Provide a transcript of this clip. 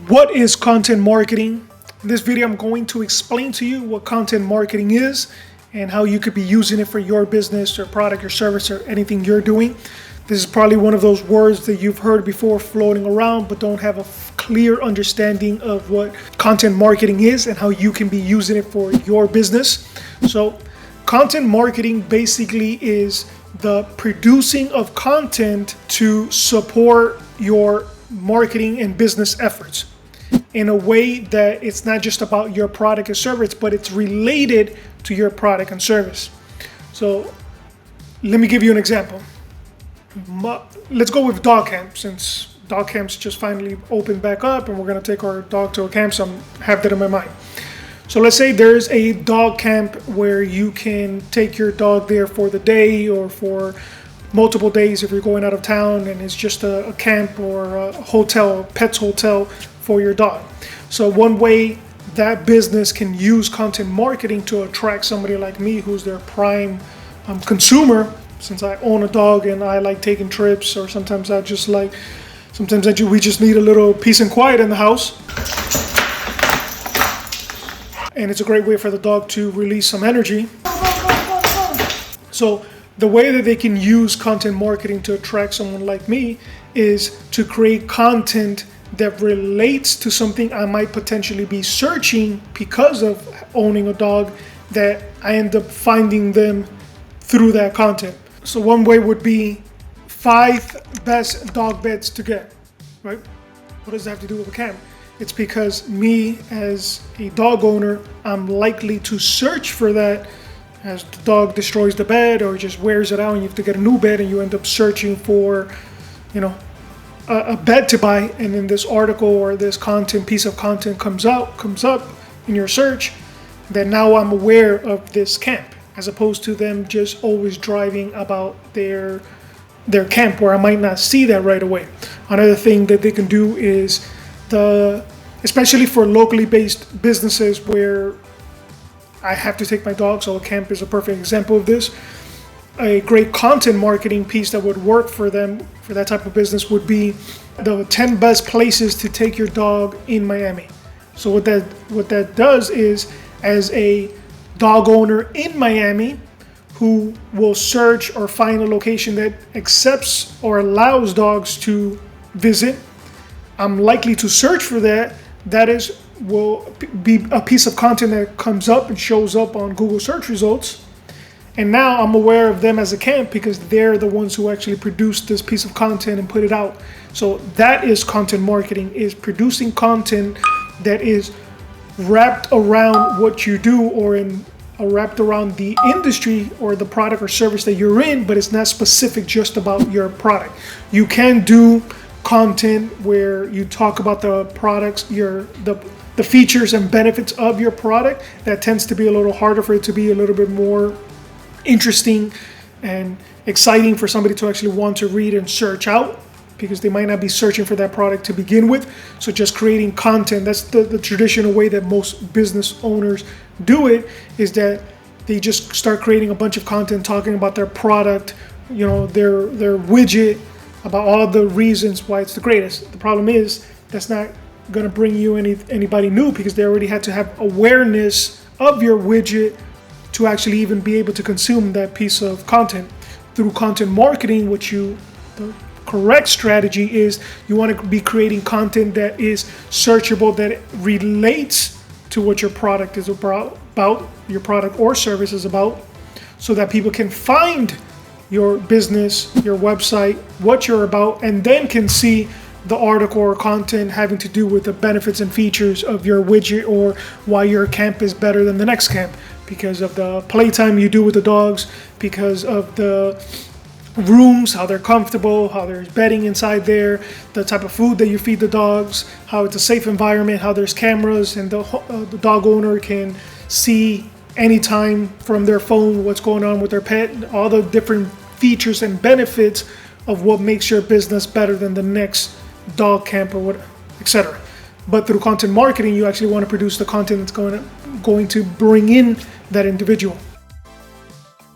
What is content marketing? In this video, I'm going to explain to you what content marketing is and how you could be using it for your business or product or service or anything you're doing. This is probably one of those words that you've heard before floating around, but don't have a clear understanding of what content marketing is and how you can be using it for your business. So content marketing basically is the producing of content to support your marketing and business efforts in a way that it's not just about your product or service, but it's related to your product and service. So let me give you an example. Let's go with dog camp, since dog camps just finally opened back up and we're going to take our dog to a camp, so I have that in my mind. So let's say there's a dog camp where you can take your dog there for the day or for multiple days if you're going out of town, and it's just a camp or a hotel, a pet's hotel for your dog. So one way that business can use content marketing to attract somebody like me who's their prime consumer, since I own a dog and I like taking trips, or sometimes we just need a little peace and quiet in the house. And it's a great way for the dog to release some energy. So the way that they can use content marketing to attract someone like me is to create content that relates to something I might potentially be searching because of owning a dog, that I end up finding them through that content. So one way would be 5 best dog beds to get, right? What does that have to do with a camp? It's because me as a dog owner, I'm likely to search for that as the dog destroys the bed or just wears it out and you have to get a new bed, and you end up searching for, a bed to buy, and then this article or this piece of content comes up in your search, then now I'm aware of this camp, as opposed to them just always driving about their camp where I might not see that right away. Another thing that they can do is, especially for locally based businesses where I have to take my dog, so a camp is a perfect example of this. A great content marketing piece that would work for them, for that type of business, would be the 10 best places to take your dog in Miami. So what that does is, as a dog owner in Miami who will search or find a location that accepts or allows dogs to visit, I'm likely to search for that. Will be a piece of content that comes up and shows up on Google search results. And now I'm aware of them as a camp because they're the ones who actually produced this piece of content and put it out. So that is content marketing, is producing content that is wrapped around what you do, or wrapped around the industry or the product or service that you're in, but it's not specific just about your product. You can do content where you talk about the products, the features and benefits of your product. That tends to be a little harder for it to be a little bit more interesting and exciting for somebody to actually want to read and search out, because they might not be searching for that product to begin with. So just creating content, that's the traditional way that most business owners do it, is that they just start creating a bunch of content talking about their product, their widget, about all the reasons why it's the greatest. The problem is that's not going to bring you anybody new, because they already had to have awareness of your widget to actually even be able to consume that piece of content. Through content marketing, the correct strategy is, you want to be creating content that is searchable, that relates to what your product is about, your product or service is about, so that people can find your business, your website, what you're about, and then can see the article or content having to do with the benefits and features of your widget, or why your camp is better than the next camp, because of the playtime you do with the dogs, because of the rooms, how they're comfortable, how there's bedding inside there, the type of food that you feed the dogs, how it's a safe environment, how there's cameras, and the dog owner can see anytime from their phone what's going on with their pet, all the different features and benefits of what makes your business better than the next dog camp or what, etc. But through content marketing, you actually want to produce the content that's going to bring in that individual.